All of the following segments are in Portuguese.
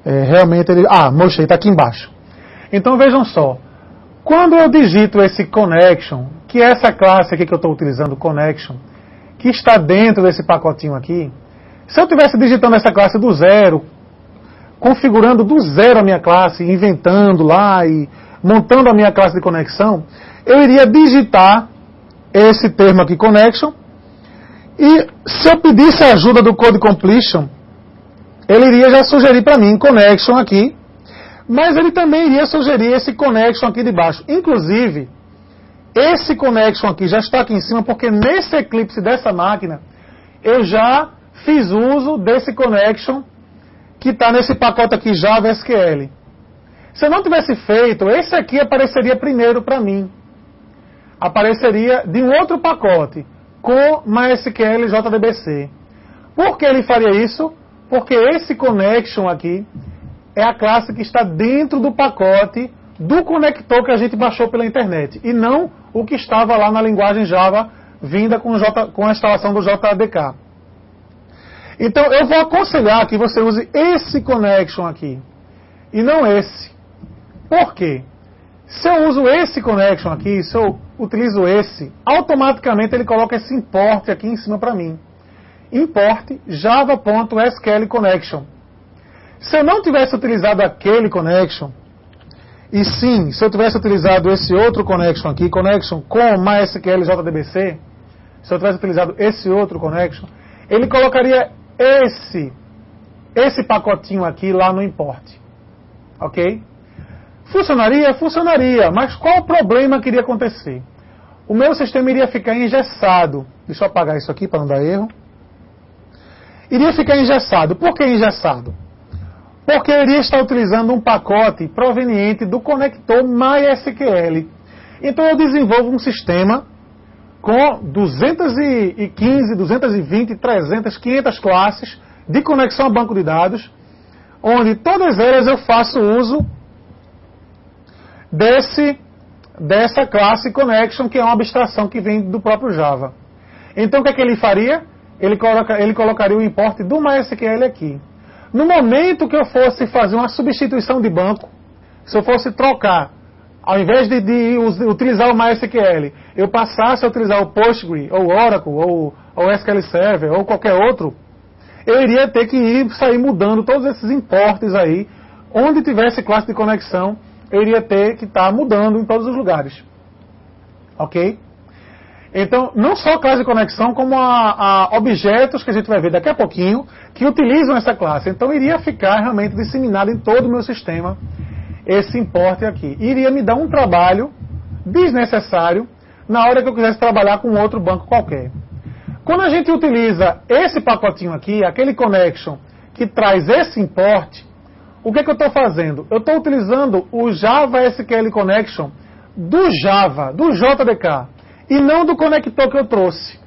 realmente ele... mostrei, está aqui embaixo. Então vejam só, quando eu digito esse connection, que é essa classe aqui que eu estou utilizando, connection, que está dentro desse pacotinho aqui, se eu estivesse digitando essa classe do zero, configurando do zero a minha classe, inventando lá e montando a minha classe de conexão, eu iria digitar esse termo aqui, connection, e se eu pedisse a ajuda do Code Completion, ele iria já sugerir para mim connection aqui, mas ele também iria sugerir esse connection aqui de baixo. Inclusive, esse connection aqui já está aqui em cima, porque nesse Eclipse dessa máquina, eu já fiz uso desse connection que está nesse pacote aqui, Java SQL. Se eu não tivesse feito, esse aqui apareceria primeiro para mim. Apareceria de um outro pacote, com MySQL JDBC. Por que ele faria isso? Porque esse connection aqui é a classe que está dentro do pacote do conector que a gente baixou pela internet, e não o que estava lá na linguagem Java vinda com a instalação do JDK. Então eu vou aconselhar que você use esse connection aqui, e não esse. Por quê? Se eu uso esse connection aqui, se eu utilizo esse, automaticamente ele coloca esse import aqui em cima para mim. Import java.sql connection. Se eu não tivesse utilizado aquele connection, e sim, se eu tivesse utilizado esse outro connection aqui, connection com MySQL JDBC, se eu tivesse utilizado esse outro connection, ele colocaria esse pacotinho aqui lá no import. Ok? Funcionaria? Funcionaria. Mas qual o problema que iria acontecer? O meu sistema iria ficar engessado. Deixa eu apagar isso aqui para não dar erro. Iria ficar engessado. Por que engessado? Porque eu iria estar utilizando um pacote proveniente do conector MySQL. Então eu desenvolvo um sistema com 215, 220, 300, 500 classes de conexão a banco de dados, onde todas elas eu faço uso dessa classe connection, que é uma abstração que vem do próprio Java. Então o que é que ele faria? Ele colocaria o import do MySQL aqui. No momento que eu fosse fazer uma substituição de banco, se eu fosse trocar, ao invés de utilizar o MySQL, eu passasse a utilizar o Postgre, ou Oracle, ou SQL Server, ou qualquer outro, eu iria ter que sair mudando todos esses importes aí. Onde tivesse classe de conexão, eu iria ter que estar mudando em todos os lugares. Ok? Então, não só classe de conexão, como a objetos que a gente vai ver daqui a pouquinho, que utilizam essa classe. Então, iria ficar realmente disseminado em todo o meu sistema esse import aqui. Iria me dar um trabalho desnecessário na hora que eu quisesse trabalhar com outro banco qualquer. Quando a gente utiliza esse pacotinho aqui, aquele connection que traz esse import, o que é que eu estou fazendo? Eu estou utilizando o Java SQL Connection do Java, do JDK, e não do conector que eu trouxe.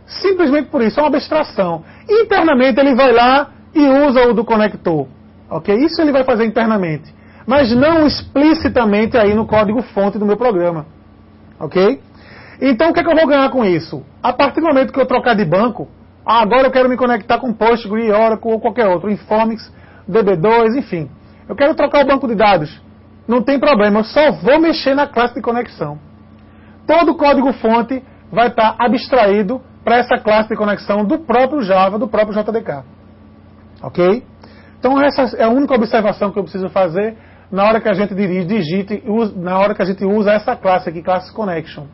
Simplesmente por isso, é uma abstração. Internamente ele vai lá e usa o do conector. Ok? Isso ele vai fazer internamente. Mas não explicitamente aí no código-fonte do meu programa. Ok? Então o que é que eu vou ganhar com isso? A partir do momento que eu trocar de banco, agora eu quero me conectar com Postgre, Oracle ou qualquer outro, Informix, DB2, enfim. Eu quero trocar o banco de dados. Não tem problema, eu só vou mexer na classe de conexão. Todo o código-fonte vai estar abstraído para essa classe de conexão do próprio Java, do próprio JDK. Ok? Então essa é a única observação que eu preciso fazer na hora que a gente digite, na hora que a gente usa essa classe aqui, classe connection,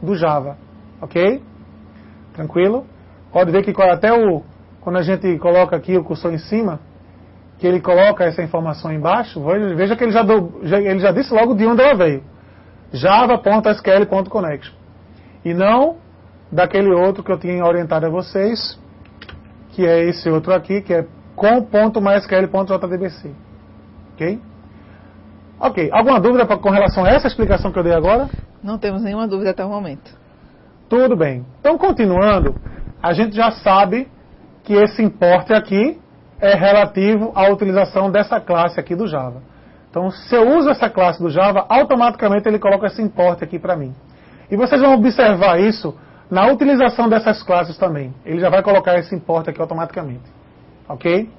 do Java. Ok? Tranquilo? Pode ver que até quando a gente coloca aqui o cursor em cima, que ele coloca essa informação embaixo, veja que ele já disse logo de onde ela veio. Java.sql.connection. E não daquele outro que eu tinha orientado a vocês, que é esse outro aqui, que é com.mysql.jdbc. Ok? Ok. Alguma dúvida com relação a essa explicação que eu dei agora? Não temos nenhuma dúvida até o momento. Tudo bem. Então, continuando, a gente já sabe que esse import aqui é relativo à utilização dessa classe aqui do Java. Então, se eu uso essa classe do Java, automaticamente ele coloca esse import aqui para mim. E vocês vão observar isso na utilização dessas classes também. Ele já vai colocar esse import aqui automaticamente. Ok?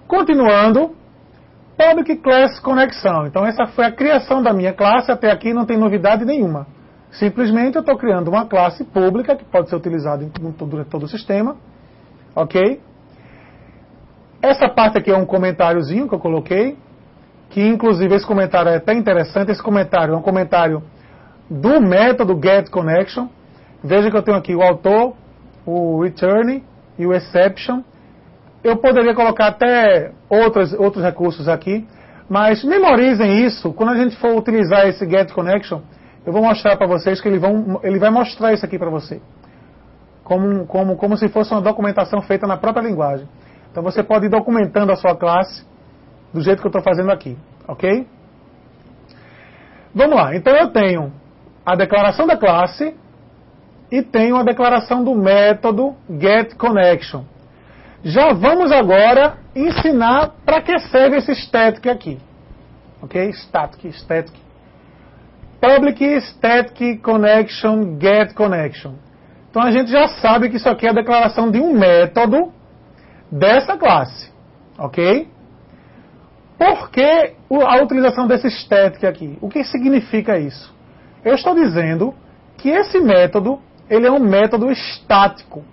Continuando, Public Class Conexão. Então essa foi a criação da minha classe, até aqui não tem novidade nenhuma. Simplesmente eu estou criando uma classe pública, que pode ser utilizada durante todo o sistema. Ok? Essa parte aqui é um comentáriozinho que eu coloquei, que inclusive esse comentário é até interessante. Esse comentário é um comentário do método getConnection. Veja que eu tenho aqui o autor, o return e o exception. Eu poderia colocar até outros recursos aqui, mas memorizem isso. Quando a gente for utilizar esse getConnection, eu vou mostrar para vocês que ele vai mostrar isso aqui para você, como se fosse uma documentação feita na própria linguagem. Então você pode ir documentando a sua classe do jeito que eu estou fazendo aqui, ok? Vamos lá, então eu tenho a declaração da classe e tenho a declaração do método getConnection. Já vamos agora ensinar para que serve esse static aqui. Ok? Static. Public Static Connection getConnection. Então a gente já sabe que isso aqui é a declaração de um método dessa classe. Ok? Por que a utilização desse static aqui? O que significa isso? Eu estou dizendo que esse método, ele é um método estático.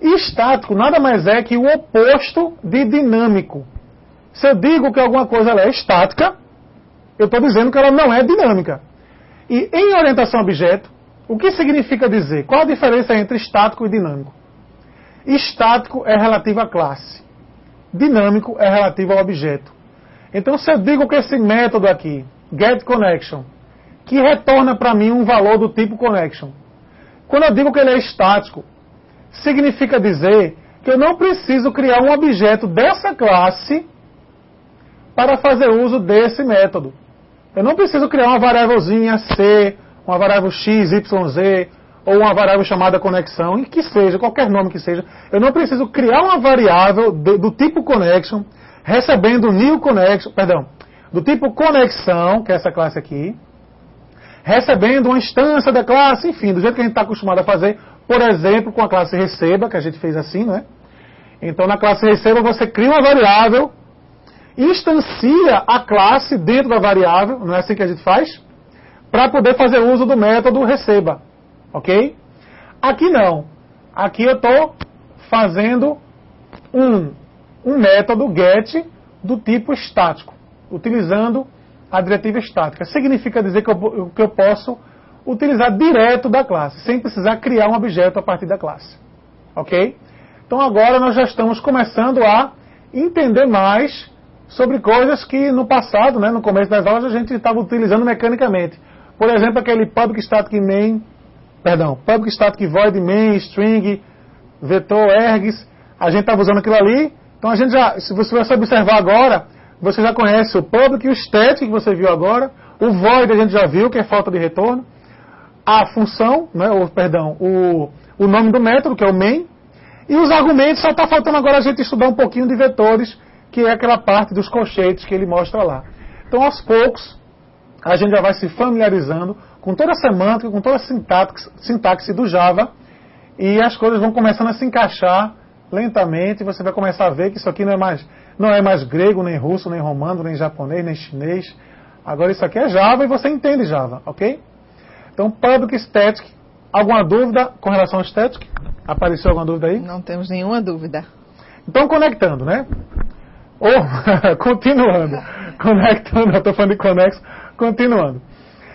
E estático nada mais é que o oposto de dinâmico. Se eu digo que alguma coisa ela é estática, eu estou dizendo que ela não é dinâmica. E em orientação a objeto, o que significa dizer? Qual a diferença entre estático e dinâmico? Estático é relativo à classe. Dinâmico é relativo ao objeto. Então se eu digo que esse método aqui, getConnection, que retorna para mim um valor do tipo connection, quando eu digo que ele é estático, significa dizer que eu não preciso criar um objeto dessa classe para fazer uso desse método. Eu não preciso criar uma variávelzinha C, uma variável x, y, z, ou uma variável chamada conexão, e que seja, qualquer nome que seja. Eu não preciso criar uma variável do tipo connection, recebendo new connection, do tipo conexão, que é essa classe aqui, recebendo uma instância da classe, enfim, do jeito que a gente está acostumado a fazer, por exemplo, com a classe receba, que a gente fez assim, né? Então, na classe receba, você cria uma variável, instancia a classe dentro da variável, não é assim que a gente faz? Para poder fazer uso do método receba, ok? Aqui não. Aqui eu estou fazendo um método get do tipo estático, utilizando a diretiva estática. Significa dizer que eu posso utilizar direto da classe, sem precisar criar um objeto a partir da classe. Ok? Então agora nós já estamos começando a entender mais sobre coisas que no passado, né, no começo das aulas, a gente estava utilizando mecanicamente. Por exemplo, aquele public static void main, string, vetor, ergs, a gente estava usando aquilo ali. Então a gente já, se você observar agora, você já conhece o public e o static que você viu agora, o void a gente já viu, que é falta de retorno, a função, né, o nome do método, que é o main, e os argumentos, só está faltando agora a gente estudar um pouquinho de vetores, que é aquela parte dos colchetes que ele mostra lá. Então, aos poucos, a gente já vai se familiarizando com toda a semântica, com toda a sintaxe do Java, e as coisas vão começando a se encaixar lentamente, e você vai começar a ver que isso aqui não é mais grego, nem russo, nem romano, nem japonês, nem chinês. Agora isso aqui é Java e você entende Java, ok? Então, public static. Alguma dúvida com relação ao static? Apareceu alguma dúvida aí? Não temos nenhuma dúvida. Então, conectando, né? Ou, continuando. Conectando, eu estou falando de conexo. Continuando.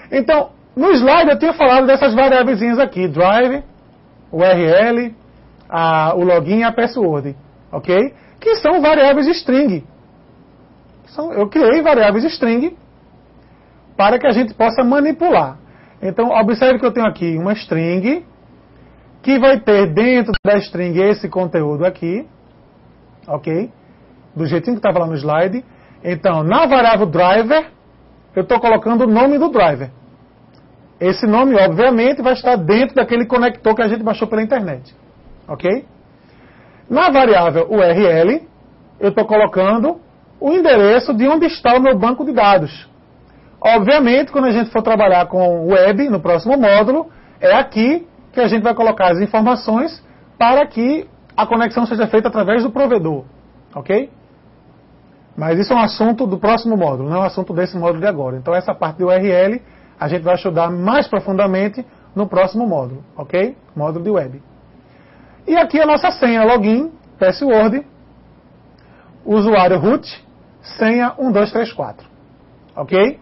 Então, no slide eu tinha falado dessas variáveis aqui. Drive, URL, o login e a password. Ok? Que são variáveis string. Eu criei variáveis string para que a gente possa manipular. Então, observe que eu tenho aqui uma string que vai ter dentro da string esse conteúdo aqui, ok? Do jeitinho que estava lá no slide. Então, na variável driver, eu estou colocando o nome do driver. Esse nome, obviamente, vai estar dentro daquele conector que a gente baixou pela internet, ok? Na variável URL, eu estou colocando o endereço de onde está o meu banco de dados. Obviamente, quando a gente for trabalhar com web, no próximo módulo, é aqui que a gente vai colocar as informações para que a conexão seja feita através do provedor. Ok? Mas isso é um assunto do próximo módulo, não é um assunto desse módulo de agora. Então essa parte de URL a gente vai estudar mais profundamente no próximo módulo, ok? Módulo de web. E aqui a nossa senha, login, password, usuário root, senha 1234, ok?